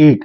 1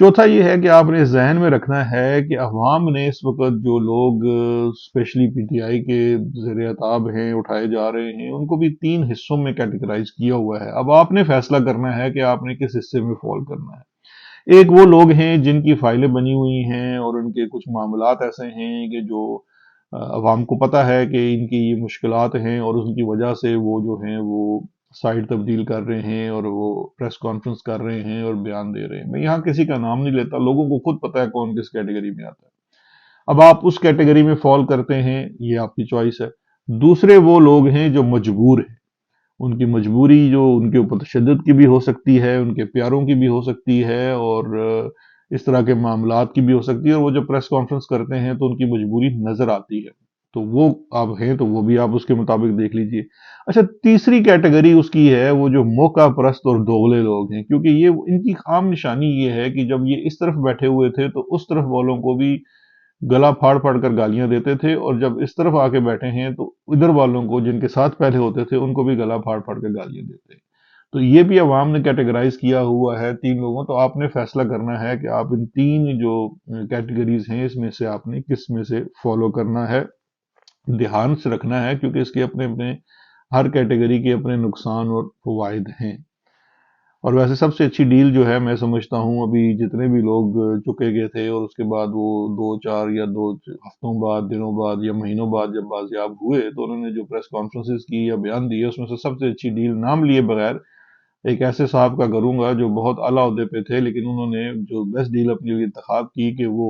چوتھا یہ ہے کہ آپ نے ذہن میں رکھنا ہے کہ عوام نے اس وقت جو لوگ اسپیشلی پی ٹی آئی کے زیر عتاب ہیں اٹھائے جا رہے ہیں، ان کو بھی 3 حصوں میں کیٹیگرائز کیا ہوا ہے۔ اب آپ نے فیصلہ کرنا ہے کہ آپ نے کس حصے میں فال کرنا ہے۔ ایک وہ لوگ ہیں جن کی فائلیں بنی ہوئی ہیں اور ان کے کچھ معاملات ایسے ہیں کہ جو عوام کو پتہ ہے کہ ان کی یہ مشکلات ہیں اور ان کی وجہ سے وہ جو ہیں وہ سائٹ تبدیل کر رہے ہیں اور وہ پریس کانفرنس کر رہے ہیں اور بیان دے رہے ہیں۔ میں یہاں کسی کا نام نہیں لیتا، لوگوں کو خود پتہ ہے کون کس کیٹیگری میں آتا ہے۔ اب آپ اس کیٹیگری میں فال کرتے ہیں، یہ آپ کی چوائس ہے۔ دوسرے وہ لوگ ہیں جو مجبور ہیں، ان کی مجبوری جو ان کے اوپر تشدد کی بھی ہو سکتی ہے، ان کے پیاروں کی بھی ہو سکتی ہے، اور اس طرح کے معاملات کی بھی ہو سکتی ہے، اور وہ جب پریس کانفرنس کرتے ہیں تو ان کی مجبوری نظر آتی ہے، تو وہ آپ ہیں تو وہ بھی آپ اس کے مطابق دیکھ لیجئے۔ اچھا، تیسری کیٹیگری اس کی ہے وہ جو موقع پرست اور دوغلے لوگ ہیں، کیونکہ یہ ان کی عام نشانی یہ ہے کہ جب یہ اس طرف بیٹھے ہوئے تھے تو اس طرف والوں کو بھی گلا پھاڑ پھاڑ کر گالیاں دیتے تھے، اور جب اس طرف آ کے بیٹھے ہیں تو ادھر والوں کو جن کے ساتھ پہلے ہوتے تھے ان کو بھی گلا پھاڑ پھاڑ کے گالیاں دیتے ہیں۔ تو یہ بھی عوام نے کیٹیگرائز کیا ہوا ہے 3 لوگوں، تو آپ نے فیصلہ کرنا ہے کہ آپ ان 3 جو کیٹیگریز ہیں اس میں سے آپ نے کس میں سے فالو کرنا ہے۔ دھیان سے رکھنا ہے کیونکہ اس کے اپنے اپنے ہر کیٹیگری کے اپنے نقصان اور فوائد ہیں۔ اور ویسے سب سے اچھی ڈیل جو ہے میں سمجھتا ہوں، ابھی جتنے بھی لوگ چکے گئے تھے اور اس کے بعد وہ 2 4 یا 2 ہفتوں بعد، دنوں بعد یا مہینوں بعد جب بازیاب ہوئے تو انہوں نے جو پریس کانفرنسز کی یا بیان دیے، اس میں سے سب سے اچھی ڈیل نام لیے بغیر ایک ایسے صاحب کا کروں گا جو بہت اعلیٰ عہدے پہ تھے، لیکن انہوں نے جو بیسٹ ڈیل اپنے لیے انتخاب کی کہ وہ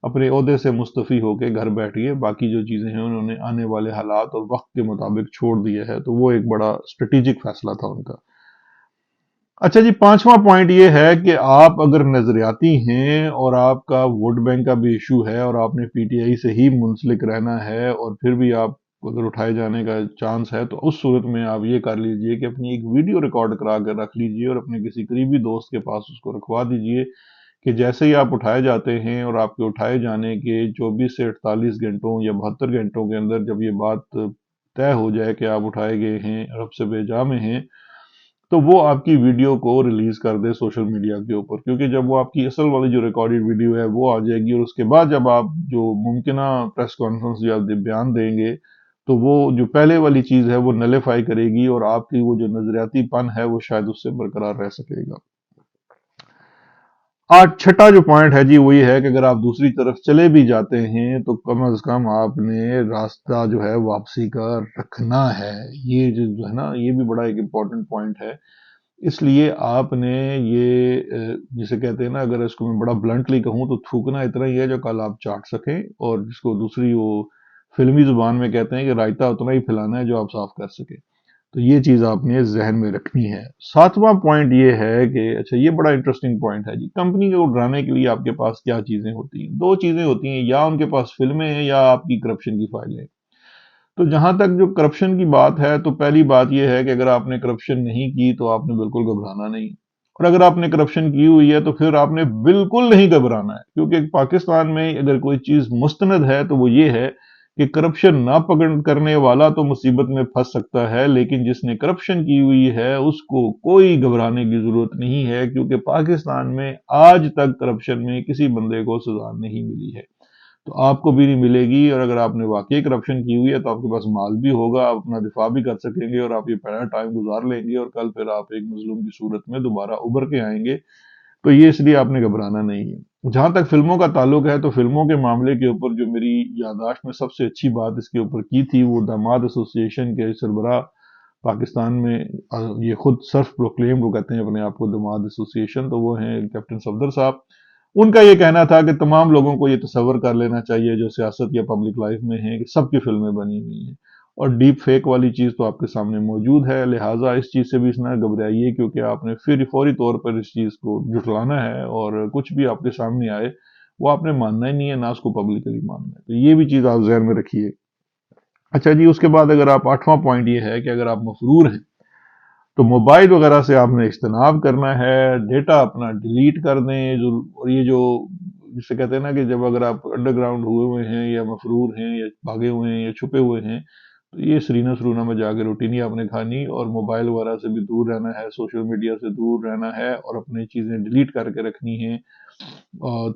اپنے عہدے سے مستعفی ہو کے گھر بیٹھ گئے، باقی جو چیزیں ہیں انہوں نے آنے والے حالات اور وقت کے مطابق چھوڑ دیے ہے، تو وہ ایک بڑا اسٹریٹجک فیصلہ تھا ان کا۔ اچھا جی، 5واں پوائنٹ یہ ہے کہ آپ اگر نظریاتی ہیں اور آپ کا ووٹ بینک کا بھی ایشو ہے اور آپ نے پی ٹی آئی سے ہی منسلک رہنا ہے، اور پھر بھی آپ اگر اٹھائے جانے کا چانس ہے تو اس صورت میں آپ یہ کر لیجئے کہ اپنی ایک ویڈیو ریکارڈ کرا کر رکھ لیجئے اور اپنے کسی قریبی دوست کے پاس اس کو رکھوا دیجئے کہ جیسے ہی آپ اٹھائے جاتے ہیں اور آپ کے اٹھائے جانے کے 24 سے 48 گھنٹوں یا 72 گھنٹوں کے اندر جب یہ بات طے ہو جائے کہ آپ اٹھائے گئے ہیں، رب سے بے جا میں ہیں، تو وہ آپ کی ویڈیو کو ریلیز کر دے سوشل میڈیا کے اوپر، کیونکہ جب وہ آپ کی اصل والی جو ریکارڈڈ ویڈیو ہے وہ آ جائے گی، اور اس کے بعد جب آپ جو ممکنہ پریس کانفرنس یا بیان دیں گے تو وہ جو پہلے والی چیز ہے وہ نلیفائی کرے گی، اور آپ کی وہ جو نظریاتی پن ہے وہ شاید اس سے برقرار رہ سکے گا۔ آج چھٹا جو پوائنٹ ہے جی وہ یہ ہے کہ اگر آپ دوسری طرف چلے بھی جاتے ہیں تو کم از کم آپ نے راستہ جو ہے واپسی کا رکھنا ہے۔ یہ جو ہے نا، یہ بھی بڑا ایک امپورٹنٹ پوائنٹ ہے، اس لیے آپ نے یہ جسے کہتے ہیں نا، اگر اس کو میں بڑا بلنٹلی کہوں تو تھوکنا اتنا ہی ہے جو کل آپ چاٹ سکیں، اور جس کو دوسری وہ فلمی زبان میں کہتے ہیں کہ رائتا اتنا ہی پھیلانا ہے جو آپ صاف کر سکیں۔ تو یہ چیز آپ نے ذہن میں رکھنی ہے۔ 7واں پوائنٹ یہ ہے کہ اچھا، یہ بڑا انٹرسٹنگ پوائنٹ ہے جی، کمپنی کو ڈرانے کے لیے آپ کے پاس کیا چیزیں ہوتی ہیں؟ 2 چیزیں ہوتی ہیں، یا ان کے پاس فلمیں ہیں یا آپ کی کرپشن کی فائلیں۔ تو جہاں تک جو کرپشن کی بات ہے تو پہلی بات یہ ہے کہ اگر آپ نے کرپشن نہیں کی تو آپ نے بالکل گھبرانا نہیں، اور اگر آپ نے کرپشن کی ہوئی ہے تو پھر آپ نے بالکل نہیں گھبرانا ہے، کیونکہ پاکستان میں اگر کوئی چیز مستند ہے تو وہ یہ ہے کہ کرپشن نہ پکڑ کرنے والا تو مصیبت میں پھنس سکتا ہے، لیکن جس نے کرپشن کی ہوئی ہے اس کو کوئی گھبرانے کی ضرورت نہیں ہے، کیونکہ پاکستان میں آج تک کرپشن میں کسی بندے کو سزا نہیں ملی ہے، تو آپ کو بھی نہیں ملے گی۔ اور اگر آپ نے واقعی کرپشن کی ہوئی ہے تو آپ کے پاس مال بھی ہوگا، آپ اپنا دفاع بھی کر سکیں گے، اور آپ یہ پہلا ٹائم گزار لیں گے، اور کل پھر آپ ایک مظلوم کی صورت میں دوبارہ ابھر کے آئیں گے۔ تو یہ اس لیے آپ نے گھبرانا نہیں ہے۔ جہاں تک فلموں کا تعلق ہے تو فلموں کے معاملے کے اوپر جو میری یادداشت میں سب سے اچھی بات اس کے اوپر کی تھی وہ داماد ایسوسی ایشن کے سربراہ پاکستان میں، یہ خود سیلف پروکلیم وہ کہتے ہیں اپنے آپ کو داماد ایسوسی ایشن، تو وہ ہیں کیپٹن صفدر صاحب۔ ان کا یہ کہنا تھا کہ تمام لوگوں کو یہ تصور کر لینا چاہیے جو سیاست یا پبلک لائف میں ہیں کہ سب کی فلمیں بنی ہوئی ہیں، اور ڈیپ فیک والی چیز تو آپ کے سامنے موجود ہے، لہٰذا اس چیز سے بھی اس نہ گھبرائیے، کیونکہ آپ نے پھر فوری طور پر اس چیز کو جھٹلانا ہے، اور کچھ بھی آپ کے سامنے آئے وہ آپ نے ماننا ہی نہیں ہے، نہ اس کو پبلکلی ماننا ہے، تو یہ بھی چیز آپ ذہن میں رکھیے۔ اچھا جی، اس کے بعد اگر آپ 8واں پوائنٹ یہ ہے کہ اگر آپ مفرور ہیں تو موبائل وغیرہ سے آپ نے اجتناب کرنا ہے، ڈیٹا اپنا ڈیلیٹ کر دیں، اور یہ جو جسے کہتے ہیں نا کہ جب اگر آپ انڈر گراؤنڈ ہوئے ہوئے ہیں یا مفرور ہیں یا بھاگے ہوئے ہیں یا چھپے ہوئے ہیں تو یہ سرینا سرونا میں جا کے روٹی نہیں آپ نے کھانی، اور موبائل وغیرہ سے بھی دور رہنا ہے، سوشل میڈیا سے دور رہنا ہے، اور اپنی چیزیں ڈیلیٹ کر کے رکھنی ہیں،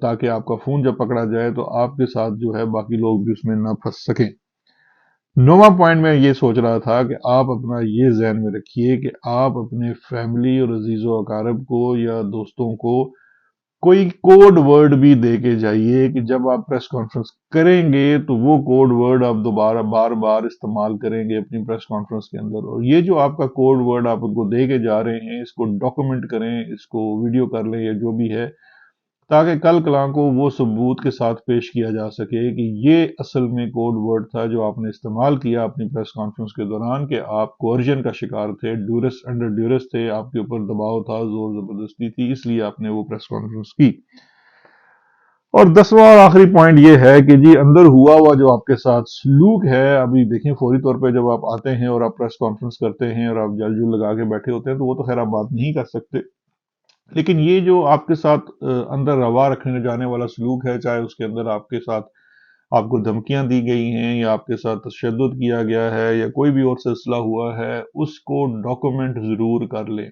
تاکہ آپ کا فون جب پکڑا جائے تو آپ کے ساتھ جو ہے باقی لوگ بھی اس میں نہ پھنس سکیں۔ نواں پوائنٹ میں یہ سوچ رہا تھا کہ آپ اپنا یہ ذہن میں رکھیے کہ آپ اپنے فیملی اور عزیز و اقارب کو یا دوستوں کو کوئی کوڈ ورڈ بھی دے کے جائیے کہ جب آپ پریس کانفرنس کریں گے تو وہ کوڈ ورڈ آپ دوبارہ بار بار استعمال کریں گے اپنی پریس کانفرنس کے اندر، اور یہ جو آپ کا کوڈ ورڈ آپ ان کو دے کے جا رہے ہیں اس کو ڈاکومنٹ کریں، اس کو ویڈیو کر لیں یا جو بھی ہے، تاکہ کل کلاں کو وہ ثبوت کے ساتھ پیش کیا جا سکے کہ یہ اصل میں کوڈ ورڈ تھا جو آپ نے استعمال کیا اپنی پریس کانفرنس کے دوران، کہ آپ کوئرجن کا شکار تھے، ڈیورس انڈر ڈیورس تھے، آپ کے اوپر دباؤ تھا، زور زبردستی تھی، اس لیے آپ نے وہ پریس کانفرنس کی۔ اور 10واں اور آخری پوائنٹ یہ ہے کہ جی اندر ہوا ہوا جو آپ کے ساتھ سلوک ہے، ابھی دیکھیں فوری طور پہ جب آپ آتے ہیں اور آپ پریس کانفرنس کرتے ہیں اور آپ جل جل لگا کے بیٹھے ہوتے ہیں تو وہ تو خیر آپ بات نہیں کر سکتے، لیکن یہ جو آپ کے ساتھ اندر روا رکھنے جانے والا سلوک ہے، چاہے اس کے اندر آپ کے ساتھ آپ کو دھمکیاں دی گئی ہیں یا آپ کے ساتھ تشدد کیا گیا ہے یا کوئی بھی اور سلسلہ ہوا ہے، اس کو ڈاکومنٹ ضرور کر لیں،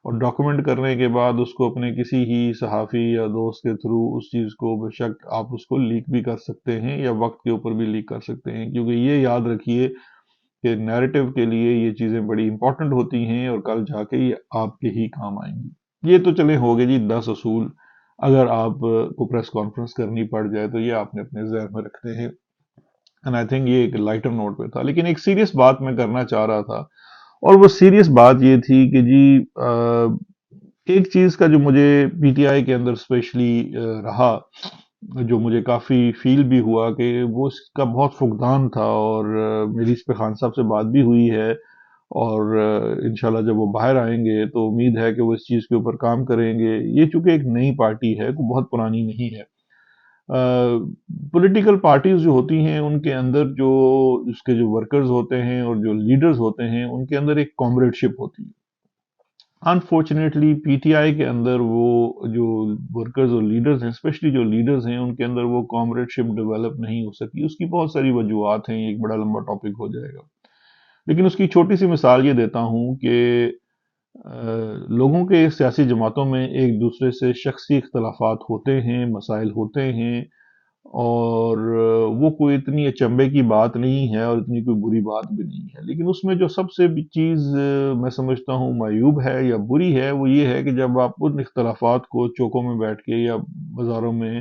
اور ڈاکومنٹ کرنے کے بعد اس کو اپنے کسی ہی صحافی یا دوست کے تھرو اس چیز کو بے شک آپ اس کو لیک بھی کر سکتے ہیں یا وقت کے اوپر بھی لیک کر سکتے ہیں، کیونکہ یہ یاد رکھیے کہ نیریٹو کے لیے یہ چیزیں بڑی امپورٹنٹ ہوتی ہیں اور کل جا کے یہ آپ کے ہی کام آئیں گی۔ یہ تو چلے ہو گئے جی 10 اصول، اگر آپ کو پریس کانفرنس کرنی پڑ جائے تو یہ آپ نے اپنے ذہن میں رکھتے ہیں، اینڈ آئی تھنک یہ ایک لائٹر نوٹ پہ تھا، لیکن ایک سیریس بات میں کرنا چاہ رہا تھا، اور وہ سیریس بات یہ تھی کہ جی ایک چیز کا جو مجھے پی ٹی آئی کے اندر اسپیشلی رہا، جو مجھے کافی فیل بھی ہوا کہ وہ اس کا بہت فقدان تھا، اور میری اس پہ خان صاحب سے بات بھی ہوئی ہے، اور انشاءاللہ جب وہ باہر آئیں گے تو امید ہے کہ وہ اس چیز کے اوپر کام کریں گے۔ یہ چونکہ ایک نئی پارٹی ہے، کوئی بہت پرانی نہیں ہے، پولیٹیکل پارٹیز جو ہوتی ہیں ان کے اندر جو اس کے جو ورکرز ہوتے ہیں اور جو لیڈرز ہوتے ہیں ان کے اندر ایک کامریڈ شپ ہوتی ہے۔ انفارچونیٹلی پی ٹی آئی کے اندر وہ جو ورکرز اور لیڈرز ہیں، اسپیشلی جو لیڈرز ہیں، ان کے اندر وہ کامریڈ شپ ڈیولپ نہیں ہو سکی۔ اس کی بہت ساری وجوہات ہیں، یہ ایک بڑا لمبا ٹاپک ہو جائے گا، لیکن اس کی چھوٹی سی مثال یہ دیتا ہوں کہ لوگوں کے سیاسی جماعتوں میں ایک دوسرے سے شخصی اختلافات ہوتے ہیں، مسائل ہوتے ہیں، اور وہ کوئی اتنی اچنبے کی بات نہیں ہے اور اتنی کوئی بری بات بھی نہیں ہے، لیکن اس میں جو سب سے بھی چیز میں سمجھتا ہوں معیوب ہے یا بری ہے وہ یہ ہے کہ جب آپ ان اختلافات کو چوکوں میں بیٹھ کے یا بازاروں میں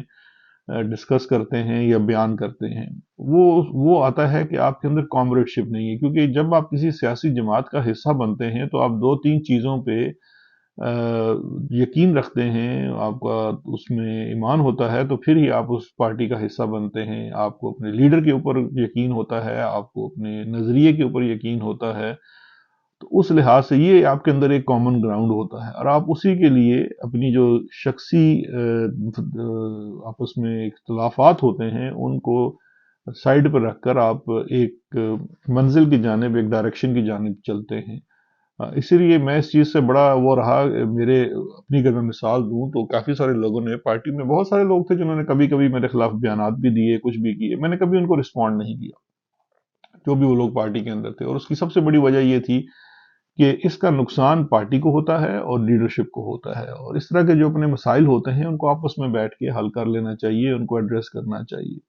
ڈسکس کرتے ہیں یا بیان کرتے ہیں، وہ آتا ہے کہ آپ کے اندر کامریڈ شپ نہیں ہے، کیونکہ جب آپ کسی سیاسی جماعت کا حصہ بنتے ہیں تو آپ دو تین چیزوں پہ یقین رکھتے ہیں، آپ کا اس میں ایمان ہوتا ہے، تو پھر ہی آپ اس پارٹی کا حصہ بنتے ہیں، آپ کو اپنے لیڈر کے اوپر یقین ہوتا ہے، آپ کو اپنے نظریے کے اوپر یقین ہوتا ہے، تو اس لحاظ سے یہ آپ کے اندر ایک کامن گراؤنڈ ہوتا ہے، اور آپ اسی کے لیے اپنی جو شخصی آپس میں اختلافات ہوتے ہیں ان کو سائڈ پر رکھ کر آپ ایک منزل کی جانب، ایک ڈائریکشن کی جانب چلتے ہیں۔ اسی لیے میں اس چیز سے بڑا وہ رہا، میرے اپنی اگر میں مثال دوں تو کافی سارے لوگوں نے پارٹی میں، بہت سارے لوگ تھے جنہوں نے کبھی کبھی میرے خلاف بیانات بھی دیے، کچھ بھی کیے، میں نے کبھی ان کو رسپونڈ نہیں کیا، جو بھی وہ لوگ پارٹی کے اندر تھے، اور اس کی سب سے بڑی وجہ یہ تھی کہ اس کا نقصان پارٹی کو ہوتا ہے اور لیڈرشپ کو ہوتا ہے، اور اس طرح کے جو اپنے مسائل ہوتے ہیں ان کو آپس میں بیٹھ کے حل کر لینا چاہیے، ان کو ایڈریس کرنا چاہیے۔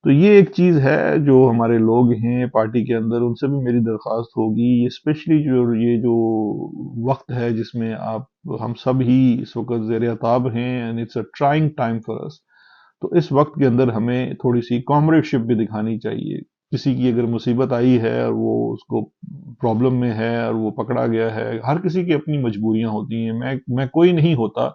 تو یہ ایک چیز ہے جو ہمارے لوگ ہیں پارٹی کے اندر، ان سے بھی میری درخواست ہوگی، یہ اسپیشلی یہ جو وقت ہے جس میں ہم سب ہی اس وقت زیر عتاب ہیں، and it's a trying time for us, تو اس وقت کے اندر ہمیں تھوڑی سی کامریڈ شپ بھی دکھانی چاہیے۔ کسی کی اگر مصیبت آئی ہے اور وہ اس کو پرابلم میں ہے اور وہ پکڑا گیا ہے، ہر کسی کی اپنی مجبوریاں ہوتی ہیں، میں کوئی نہیں ہوتا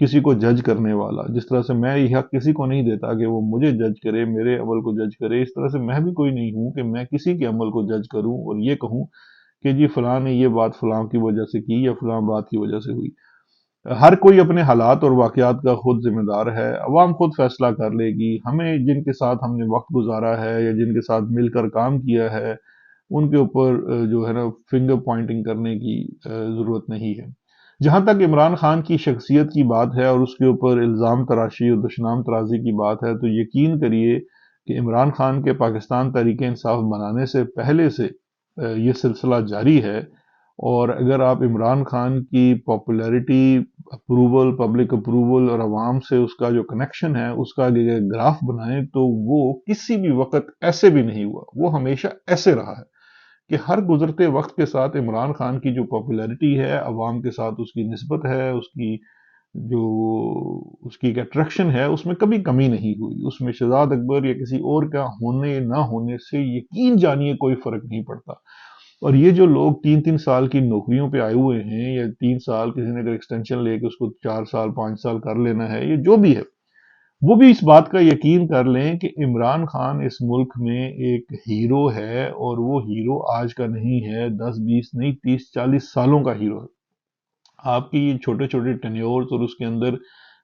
کسی کو جج کرنے والا، جس طرح سے میں یہ حق کسی کو نہیں دیتا کہ وہ مجھے جج کرے، میرے عمل کو جج کرے، اس طرح سے میں بھی کوئی نہیں ہوں کہ میں کسی کے عمل کو جج کروں اور یہ کہوں کہ جی فلاں نے یہ بات فلاں کی وجہ سے کی یا فلاں بات کی وجہ سے ہوئی۔ ہر کوئی اپنے حالات اور واقعات کا خود ذمہ دار ہے، عوام خود فیصلہ کر لے گی، ہمیں جن کے ساتھ ہم نے وقت گزارا ہے یا جن کے ساتھ مل کر کام کیا ہے ان کے اوپر جو ہے نا فنگر پوائنٹنگ کرنے کی ضرورت نہیں ہے۔ جہاں تک عمران خان کی شخصیت کی بات ہے اور اس کے اوپر الزام تراشی اور دشنام ترازی کی بات ہے، تو یقین کریے کہ عمران خان کے پاکستان تحریک انصاف بنانے سے پہلے سے یہ سلسلہ جاری ہے، اور اگر آپ عمران خان کی پاپولیرٹی، اپروول، پبلک اپروول اور عوام سے اس کا جو کنیکشن ہے اس کا اگر گراف بنائیں تو وہ کسی بھی وقت ایسے بھی نہیں ہوا، وہ ہمیشہ ایسے رہا ہے کہ ہر گزرتے وقت کے ساتھ عمران خان کی جو پاپولیرٹی ہے، عوام کے ساتھ اس کی نسبت ہے، جو اس کی ایک اٹریکشن ہے، اس میں کبھی کمی نہیں ہوئی، اس میں شہزاد اکبر یا کسی اور کا ہونے نہ ہونے سے یقین جانیے کوئی فرق نہیں پڑتا۔ اور یہ جو لوگ 3 3 سال کی نوکریوں پہ آئے ہوئے ہیں، یا 3 سال کسی نے اگر ایکسٹینشن لے کے اس کو 4 سال 5 سال کر لینا ہے، یہ جو بھی ہے، وہ بھی اس بات کا یقین کر لیں کہ عمران خان اس ملک میں ایک ہیرو ہے، اور وہ ہیرو آج کا نہیں ہے، 10 20 نہیں، 30 40 سالوں کا ہیرو ہے۔ آپ کی یہ چھوٹے چھوٹے ٹینیورز اور اس کے اندر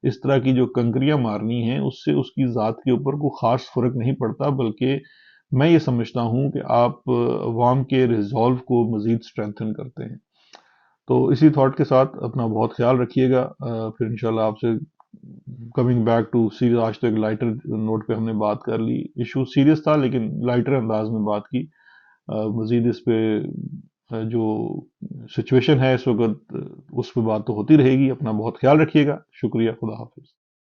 اس طرح کی جو کنکریاں مارنی ہیں، اس سے اس کی ذات کے اوپر کوئی خاص فرق نہیں پڑتا، بلکہ میں یہ سمجھتا ہوں کہ آپ عوام کے ریزالو کو مزید سٹرینتھن کرتے ہیں۔ تو اسی تھاٹ کے ساتھ اپنا بہت خیال رکھیے گا، پھر انشاءاللہ آپ سے کمنگ بیک ٹو سیریس، آج تو ایک لائٹر نوٹ پہ ہم نے بات کر لی، ایشو سیریس تھا لیکن لائٹر انداز میں بات کی۔ مزید اس پہ جو سچویشن ہے اس وقت، اس پہ بات تو ہوتی رہے گی۔ اپنا بہت خیال رکھیے گا، شکریہ، خدا حافظ۔